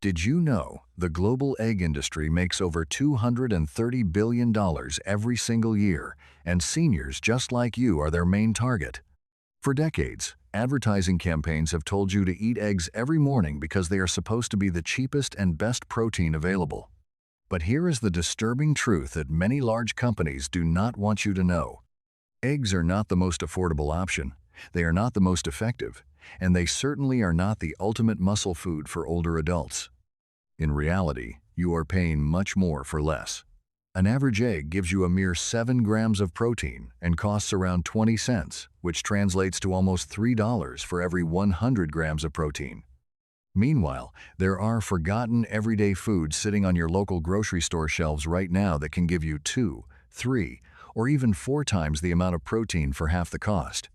Did you know the global egg industry makes over $230 billion every single year, and seniors just like you are their main target? For decades, advertising campaigns have told you to eat eggs every morning because they are supposed to be the cheapest and best protein available. But here is the disturbing truth that many large companies do not want you to know. Eggs are not the most affordable option, they are not the most effective, and they certainly are not the ultimate muscle food for older adults. In reality, you are paying much more for less. An average egg gives you a mere 7 grams of protein and costs around 20 cents, which translates to almost $3 for every 100 grams of protein. Meanwhile, there are forgotten everyday foods sitting on your local grocery store shelves right now that can give you 2, 3, or even 4 times the amount of protein for half the cost.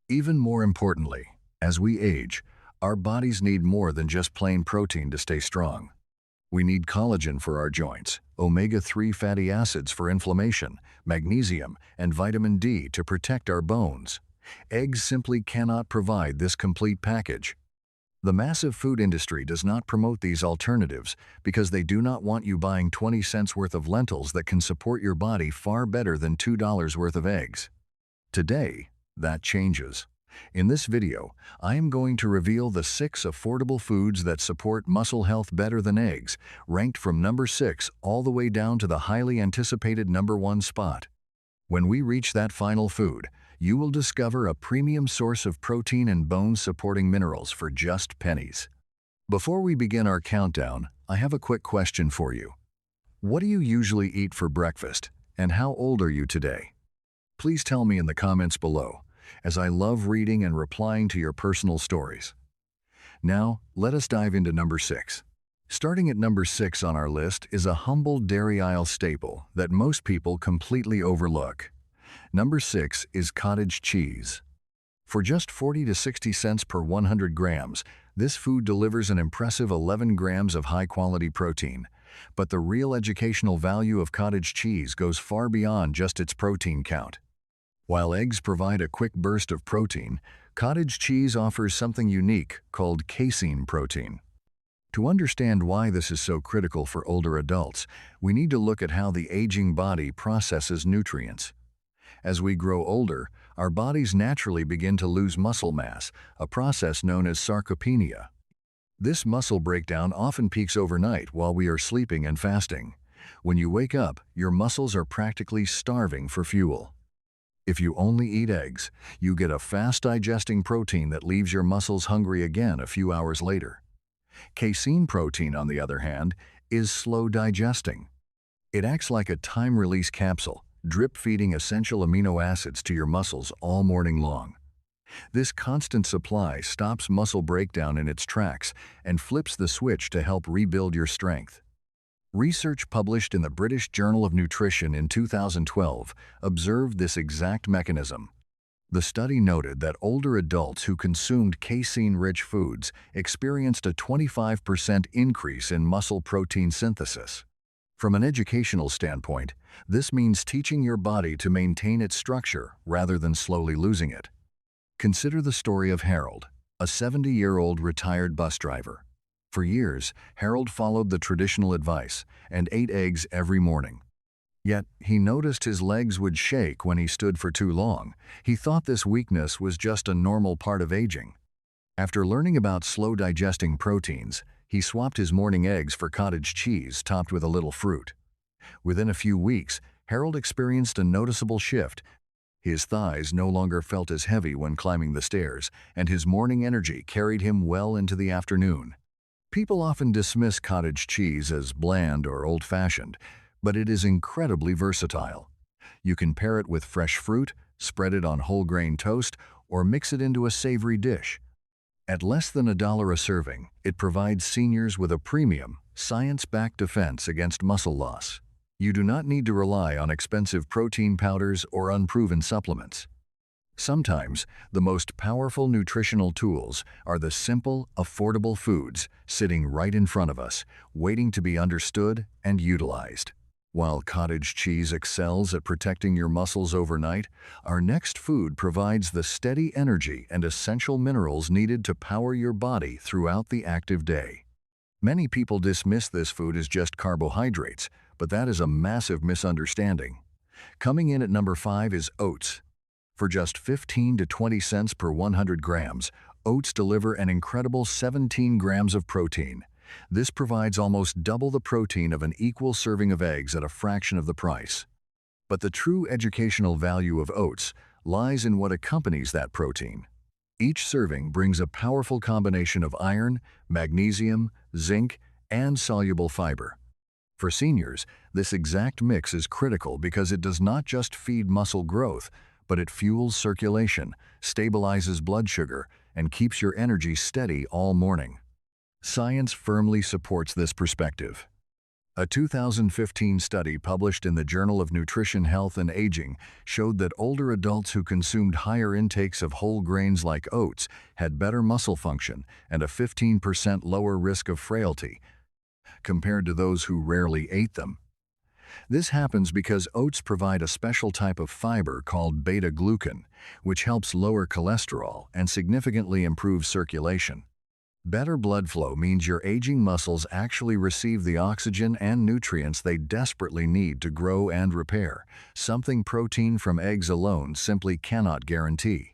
Even more importantly, as we age, our bodies need more than just plain protein to stay strong. We need collagen for our joints, omega-3 fatty acids for inflammation, magnesium, and vitamin D to protect our bones. Eggs simply cannot provide this complete package. The massive food industry does not promote these alternatives because they do not want you buying 20 cents worth of lentils that can support your body far better than $2 worth of eggs. Today, that changes. In this video, I am going to reveal the 6 affordable foods that support muscle health better than eggs, ranked from number 6 all the way down to the highly anticipated number 1 spot. When we reach that final food, you will discover a premium source of protein and bone-supporting minerals for just pennies. Before we begin our countdown, I have a quick question for you. What do you usually eat for breakfast, and how old are you today? Please tell me in the comments below, as I love reading and replying to your personal stories. Now, let us dive into number 6. Starting at number 6 on our list is a humble dairy aisle staple that most people completely overlook. Number 6 is cottage cheese. For just 40 to 60 cents per 100 grams, this food delivers an impressive 11 grams of high-quality protein. But the real educational value of cottage cheese goes far beyond just its protein count. While eggs provide a quick burst of protein, cottage cheese offers something unique called casein protein. To understand why this is so critical for older adults, we need to look at how the aging body processes nutrients. As we grow older, our bodies naturally begin to lose muscle mass, a process known as sarcopenia. This muscle breakdown often peaks overnight while we are sleeping and fasting. When you wake up, your muscles are practically starving for fuel. If you only eat eggs, you get a fast-digesting protein that leaves your muscles hungry again a few hours later. Casein protein, on the other hand, is slow-digesting. It acts like a time-release capsule, drip-feeding essential amino acids to your muscles all morning long. This constant supply stops muscle breakdown in its tracks and flips the switch to help rebuild your strength. Research published in the British Journal of Nutrition in 2012 observed this exact mechanism. The study noted that older adults who consumed casein-rich foods experienced a 25% increase in muscle protein synthesis. From an educational standpoint, this means teaching your body to maintain its structure rather than slowly losing it. Consider the story of Harold, a 70-year-old retired bus driver. For years, Harold followed the traditional advice and ate eggs every morning. Yet, he noticed his legs would shake when he stood for too long. He thought this weakness was just a normal part of aging. After learning about slow-digesting proteins, he swapped his morning eggs for cottage cheese topped with a little fruit. Within a few weeks, Harold experienced a noticeable shift. His thighs no longer felt as heavy when climbing the stairs, and his morning energy carried him well into the afternoon. People often dismiss cottage cheese as bland or old-fashioned, but it is incredibly versatile. You can pair it with fresh fruit, spread it on whole-grain toast, or mix it into a savory dish. At less than $1 a serving, it provides seniors with a premium, science-backed defense against muscle loss. You do not need to rely on expensive protein powders or unproven supplements. Sometimes, the most powerful nutritional tools are the simple, affordable foods sitting right in front of us, waiting to be understood and utilized. While cottage cheese excels at protecting your muscles overnight, our next food provides the steady energy and essential minerals needed to power your body throughout the active day. Many people dismiss this food as just carbohydrates, but that is a massive misunderstanding. Coming in at number 5 is oats. For just 15 to 20 cents per 100 grams, oats deliver an incredible 17 grams of protein. This provides almost double the protein of an equal serving of eggs at a fraction of the price. But the true educational value of oats lies in what accompanies that protein. Each serving brings a powerful combination of iron, magnesium, zinc, and soluble fiber. For seniors, this exact mix is critical because it does not just feed muscle growth, but it fuels circulation, stabilizes blood sugar, and keeps your energy steady all morning. Science firmly supports this perspective. A 2015 study published in the Journal of Nutrition, Health, and Aging showed that older adults who consumed higher intakes of whole grains like oats had better muscle function and a 15% lower risk of frailty compared to those who rarely ate them. This happens because oats provide a special type of fiber called beta-glucan, which helps lower cholesterol and significantly improves circulation. Better blood flow means your aging muscles actually receive the oxygen and nutrients they desperately need to grow and repair, something protein from eggs alone simply cannot guarantee.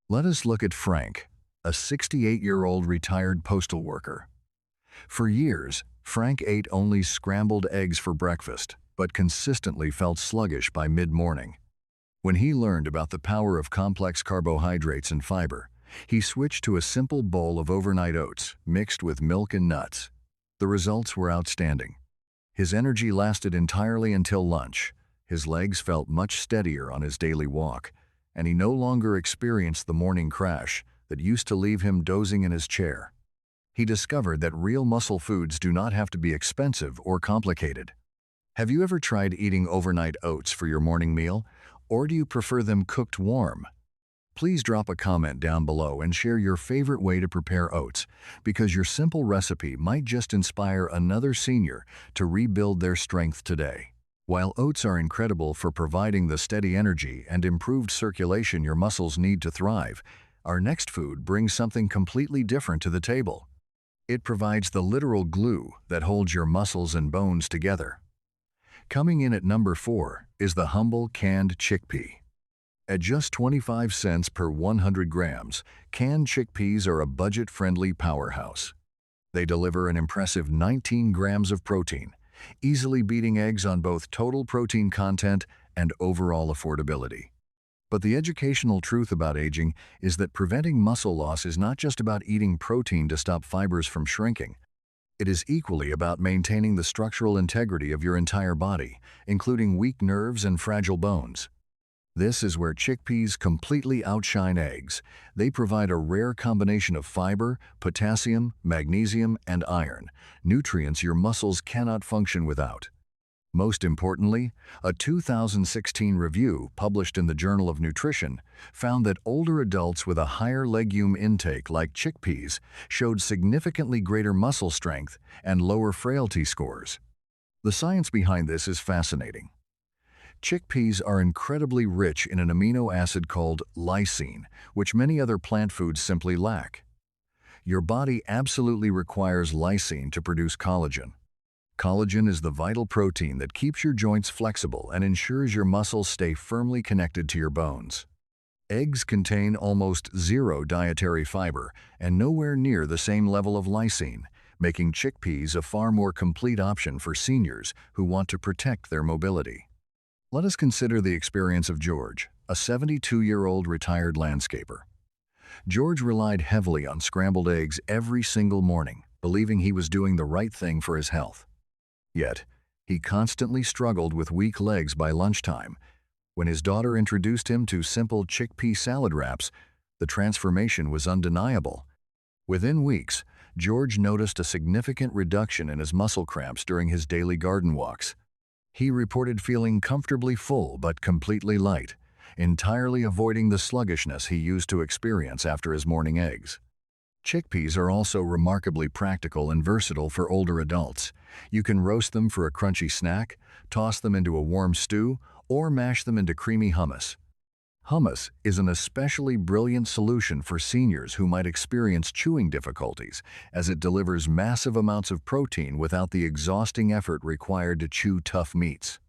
Let us look at Frank, a 68-year-old retired postal worker. For years, Frank ate only scrambled eggs for breakfast, but consistently felt sluggish by mid-morning. When he learned about the power of complex carbohydrates and fiber, he switched to a simple bowl of overnight oats mixed with milk and nuts. The results were outstanding. His energy lasted entirely until lunch. His legs felt much steadier on his daily walk, and he no longer experienced the morning crash that used to leave him dozing in his chair. He discovered that real muscle foods do not have to be expensive or complicated. Have you ever tried eating overnight oats for your morning meal, or do you prefer them cooked warm? Please drop a comment down below and share your favorite way to prepare oats, because your simple recipe might just inspire another senior to rebuild their strength today. While oats are incredible for providing the steady energy and improved circulation your muscles need to thrive, our next food brings something completely different to the table. It provides the literal glue that holds your muscles and bones together. Coming in at number 4 is the humble canned chickpea. At just 25 cents per 100 grams, canned chickpeas are a budget-friendly powerhouse. They deliver an impressive 19 grams of protein, easily beating eggs on both total protein content and overall affordability. But the educational truth about aging is that preventing muscle loss is not just about eating protein to stop fibers from shrinking. It is equally about maintaining the structural integrity of your entire body, including weak nerves and fragile bones. This is where chickpeas completely outshine eggs. They provide a rare combination of fiber, potassium, magnesium, and iron, nutrients your muscles cannot function without. Most importantly, a 2016 review published in the Journal of Nutrition found that older adults with a higher legume intake like chickpeas showed significantly greater muscle strength and lower frailty scores. The science behind this is fascinating. Chickpeas are incredibly rich in an amino acid called lysine, which many other plant foods simply lack. Your body absolutely requires lysine to produce collagen. Collagen is the vital protein that keeps your joints flexible and ensures your muscles stay firmly connected to your bones. Eggs contain almost zero dietary fiber and nowhere near the same level of lysine, making chickpeas a far more complete option for seniors who want to protect their mobility. Let us consider the experience of George, a 72-year-old retired landscaper. George relied heavily on scrambled eggs every single morning, believing he was doing the right thing for his health. Yet, he constantly struggled with weak legs by lunchtime. When his daughter introduced him to simple chickpea salad wraps, the transformation was undeniable. Within weeks, George noticed a significant reduction in his muscle cramps during his daily garden walks. He reported feeling comfortably full but completely light, entirely avoiding the sluggishness he used to experience after his morning eggs. Chickpeas are also remarkably practical and versatile for older adults. You can roast them for a crunchy snack, toss them into a warm stew, or mash them into creamy hummus. Hummus is an especially brilliant solution for seniors who might experience chewing difficulties, as it delivers massive amounts of protein without the exhausting effort required to chew tough meats.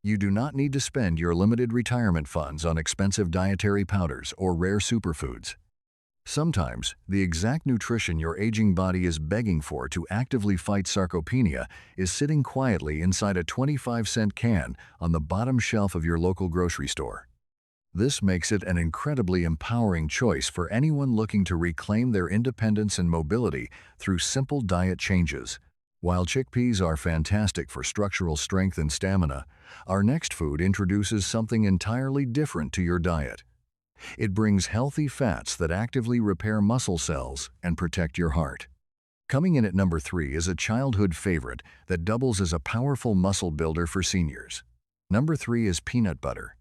You do not need to spend your limited retirement funds on expensive dietary powders or rare superfoods. Sometimes, the exact nutrition your aging body is begging for to actively fight sarcopenia is sitting quietly inside a 25-cent can on the bottom shelf of your local grocery store. This makes it an incredibly empowering choice for anyone looking to reclaim their independence and mobility through simple diet changes. While chickpeas are fantastic for structural strength and stamina, our next food introduces something entirely different to your diet. It brings healthy fats that actively repair muscle cells and protect your heart. Coming in at number 3 is a childhood favorite that doubles as a powerful muscle builder for seniors. Number 3 is peanut butter.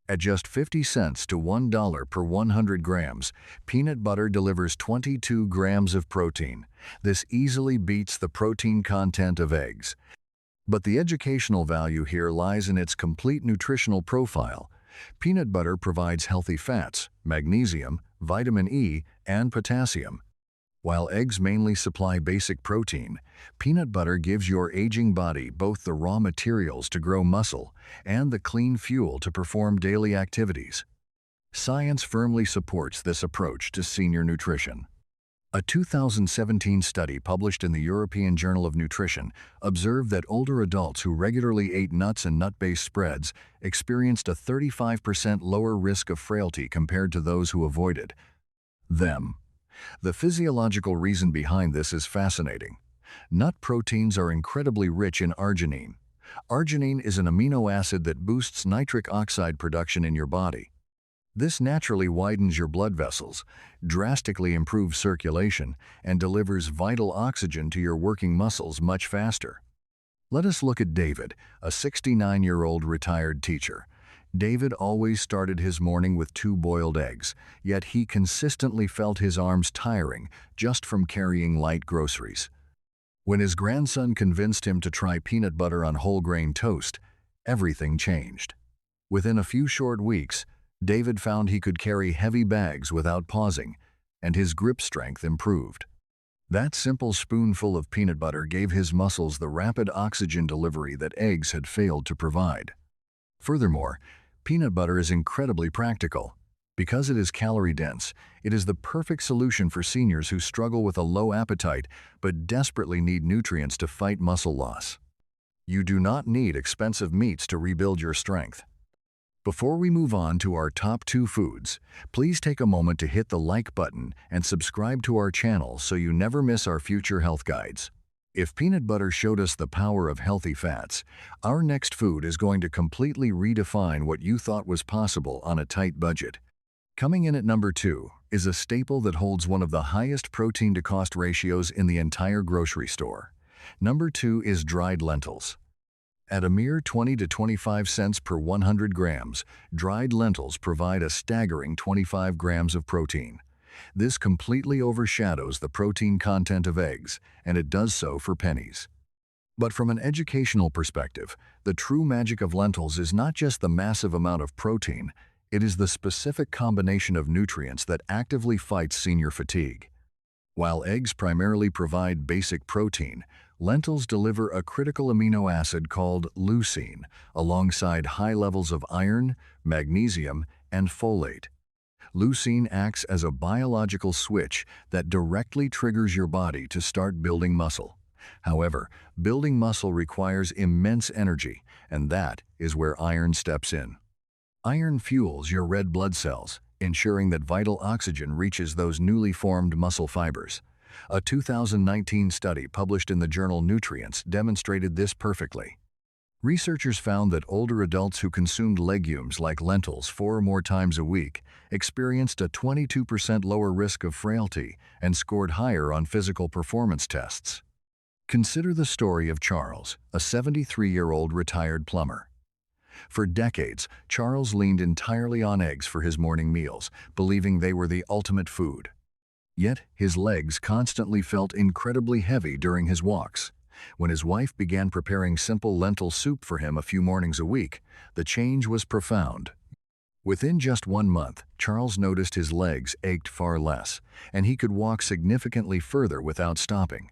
At just 50 cents to $1 per 100 grams, peanut butter delivers 22 grams of protein. This easily beats the protein content of eggs. But the educational value here lies in its complete nutritional profile. Peanut butter provides healthy fats, magnesium, vitamin E, and potassium. While eggs mainly supply basic protein, peanut butter gives your aging body both the raw materials to grow muscle and the clean fuel to perform daily activities. Science firmly supports this approach to senior nutrition. A 2017 study published in the European Journal of Nutrition observed that older adults who regularly ate nuts and nut-based spreads experienced a 35% lower risk of frailty compared to those who avoided them. The physiological reason behind this is fascinating. Nut proteins are incredibly rich in arginine. Arginine is an amino acid that boosts nitric oxide production in your body. This naturally widens your blood vessels, drastically improves circulation, and delivers vital oxygen to your working muscles much faster. Let us look at David, a 69-year-old retired teacher. David always started his morning with 2 boiled eggs, yet he consistently felt his arms tiring just from carrying light groceries. When his grandson convinced him to try peanut butter on whole grain toast, everything changed. Within a few short weeks, David found he could carry heavy bags without pausing, and his grip strength improved. That simple spoonful of peanut butter gave his muscles the rapid oxygen delivery that eggs had failed to provide. Furthermore, peanut butter is incredibly practical. Because it is calorie-dense, it is the perfect solution for seniors who struggle with a low appetite but desperately need nutrients to fight muscle loss. You do not need expensive meats to rebuild your strength. Before we move on to our top 2 foods, please take a moment to hit the like button and subscribe to our channel so you never miss our future health guides. If peanut butter showed us the power of healthy fats, our next food is going to completely redefine what you thought was possible on a tight budget. Coming in at number 2 is a staple that holds one of the highest protein-to-cost ratios in the entire grocery store. Number 2 is dried lentils. At a mere 20 to 25 cents per 100 grams, dried lentils provide a staggering 25 grams of protein. This completely overshadows the protein content of eggs, and it does so for pennies. But from an educational perspective, the true magic of lentils is not just the massive amount of protein, it is the specific combination of nutrients that actively fights senior fatigue. While eggs primarily provide basic protein, lentils deliver a critical amino acid called leucine, alongside high levels of iron, magnesium, and folate. Leucine acts as a biological switch that directly triggers your body to start building muscle. However, building muscle requires immense energy, and that is where iron steps in. Iron fuels your red blood cells, ensuring that vital oxygen reaches those newly formed muscle fibers. A 2019 study published in the journal Nutrients demonstrated this perfectly. Researchers found that older adults who consumed legumes like lentils 4 or more times a week experienced a 22% lower risk of frailty and scored higher on physical performance tests. Consider the story of Charles, a 73-year-old retired plumber. For decades, Charles leaned entirely on eggs for his morning meals, believing they were the ultimate food. Yet, his legs constantly felt incredibly heavy during his walks. When his wife began preparing simple lentil soup for him a few mornings a week, the change was profound. Within just 1 month, Charles noticed his legs ached far less, and he could walk significantly further without stopping.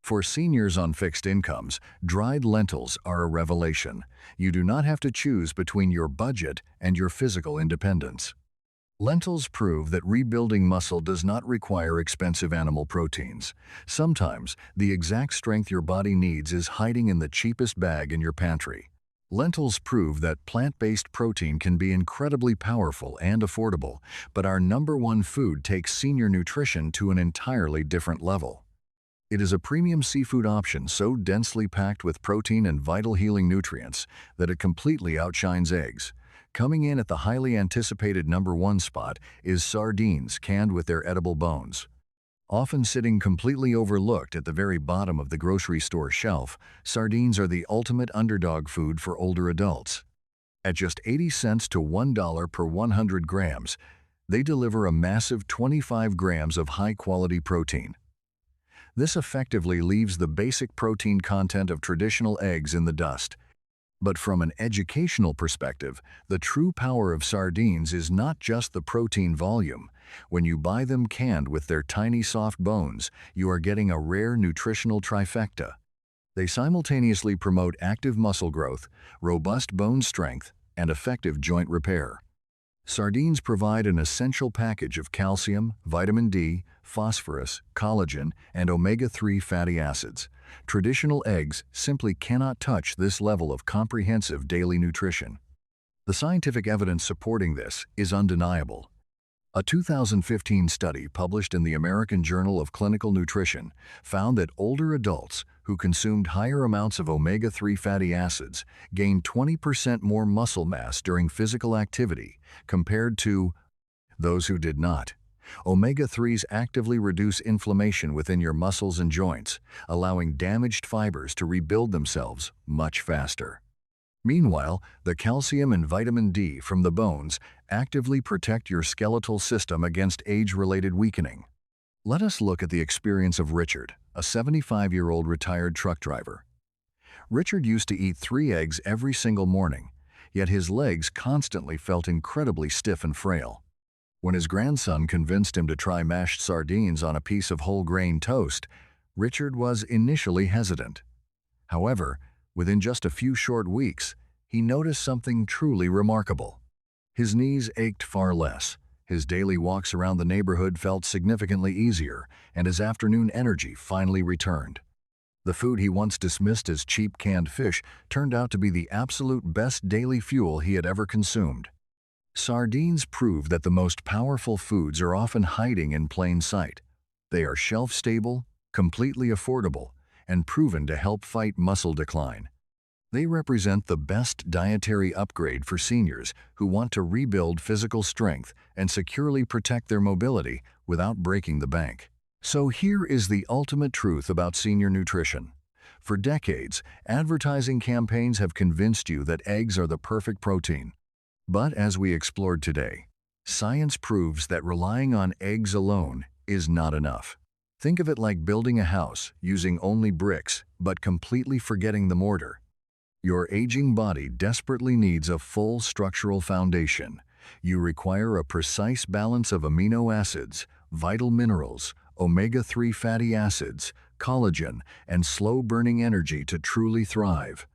For seniors on fixed incomes, dried lentils are a revelation. You do not have to choose between your budget and your physical independence. Lentils prove that rebuilding muscle does not require expensive animal proteins. Sometimes, the exact strength your body needs is hiding in the cheapest bag in your pantry. Lentils prove that plant-based protein can be incredibly powerful and affordable, but our #1 food takes senior nutrition to an entirely different level. It is a premium seafood option so densely packed with protein and vital healing nutrients that it completely outshines eggs. Coming in at the highly anticipated #1 spot is sardines canned with their edible bones. Often sitting completely overlooked at the very bottom of the grocery store shelf, sardines are the ultimate underdog food for older adults. At just 80 cents to $1 per 100 grams, they deliver a massive 25 grams of high-quality protein. This effectively leaves the basic protein content of traditional eggs in the dust. But from an educational perspective, the true power of sardines is not just the protein volume. When you buy them canned with their tiny soft bones, you are getting a rare nutritional trifecta. They simultaneously promote active muscle growth, robust bone strength, and effective joint repair. Sardines provide an essential package of calcium, vitamin D, phosphorus, collagen, and omega-3 fatty acids. Traditional eggs simply cannot touch this level of comprehensive daily nutrition. The scientific evidence supporting this is undeniable. A 2015 study published in the American Journal of Clinical Nutrition found that older adults who consumed higher amounts of omega-3 fatty acids gained 20% more muscle mass during physical activity compared to those who did not. Omega-3s actively reduce inflammation within your muscles and joints, allowing damaged fibers to rebuild themselves much faster. Meanwhile, the calcium and vitamin D from the bones actively protect your skeletal system against age-related weakening. Let us look at the experience of Richard, a 75-year-old retired truck driver. Richard used to eat 3 eggs every single morning, yet his legs constantly felt incredibly stiff and frail. When his grandson convinced him to try mashed sardines on a piece of whole-grain toast, Richard was initially hesitant. However, within just a few short weeks, he noticed something truly remarkable. His knees ached far less, his daily walks around the neighborhood felt significantly easier, and his afternoon energy finally returned. The food he once dismissed as cheap canned fish turned out to be the absolute best daily fuel he had ever consumed. Sardines prove that the most powerful foods are often hiding in plain sight. They are shelf-stable, completely affordable, and proven to help fight muscle decline. They represent the best dietary upgrade for seniors who want to rebuild physical strength and securely protect their mobility without breaking the bank. So here is the ultimate truth about senior nutrition. For decades, advertising campaigns have convinced you that eggs are the perfect protein. But as we explored today, science proves that relying on eggs alone is not enough. Think of it like building a house using only bricks, but completely forgetting the mortar. Your aging body desperately needs a full structural foundation. You require a precise balance of amino acids, vital minerals, omega-3 fatty acids, collagen, and slow-burning energy to truly thrive.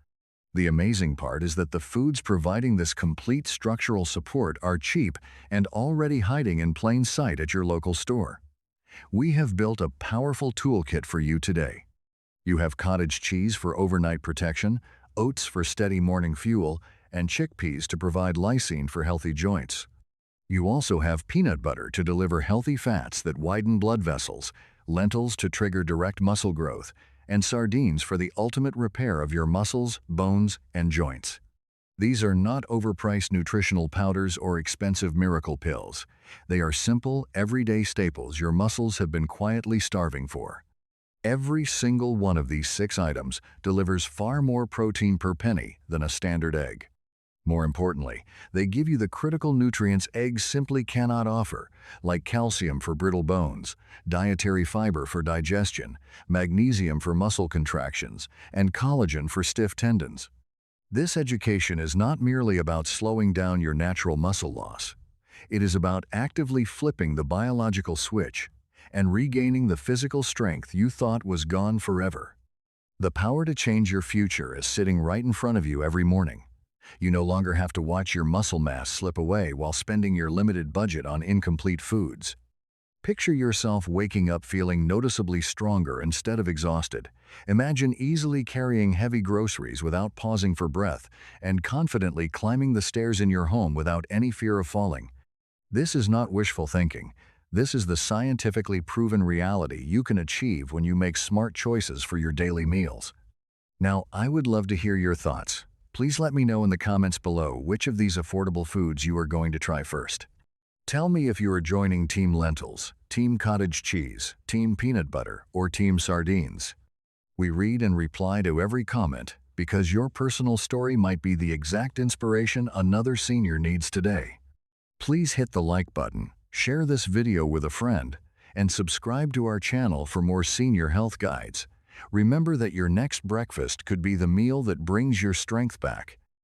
The amazing part is that the foods providing this complete structural support are cheap and already hiding in plain sight at your local store. We have built a powerful toolkit for you today. You have cottage cheese for overnight protection, oats for steady morning fuel, and chickpeas to provide lysine for healthy joints. You also have peanut butter to deliver healthy fats that widen blood vessels, lentils to trigger direct muscle growth, and sardines for the ultimate repair of your muscles, bones, and joints. These are not overpriced nutritional powders or expensive miracle pills. They are simple, everyday staples your muscles have been quietly starving for. Every single one of these 6 items delivers far more protein per penny than a standard egg. More importantly, they give you the critical nutrients eggs simply cannot offer, like calcium for brittle bones, dietary fiber for digestion, magnesium for muscle contractions, and collagen for stiff tendons. This education is not merely about slowing down your natural muscle loss. It is about actively flipping the biological switch and regaining the physical strength you thought was gone forever. The power to change your future is sitting right in front of you every morning. You no longer have to watch your muscle mass slip away while spending your limited budget on incomplete foods. Picture yourself waking up feeling noticeably stronger instead of exhausted. Imagine easily carrying heavy groceries without pausing for breath and confidently climbing the stairs in your home without any fear of falling. This is not wishful thinking. This is the scientifically proven reality you can achieve when you make smart choices for your daily meals. Now, I would love to hear your thoughts. Please let me know in the comments below which of these affordable foods you are going to try first. Tell me if you are joining Team Lentils, Team Cottage Cheese, Team Peanut Butter, or Team Sardines. We read and reply to every comment because your personal story might be the exact inspiration another senior needs today. Please hit the like button, share this video with a friend, and subscribe to our channel for more senior health guides. Remember that your next breakfast could be the meal that brings your strength back.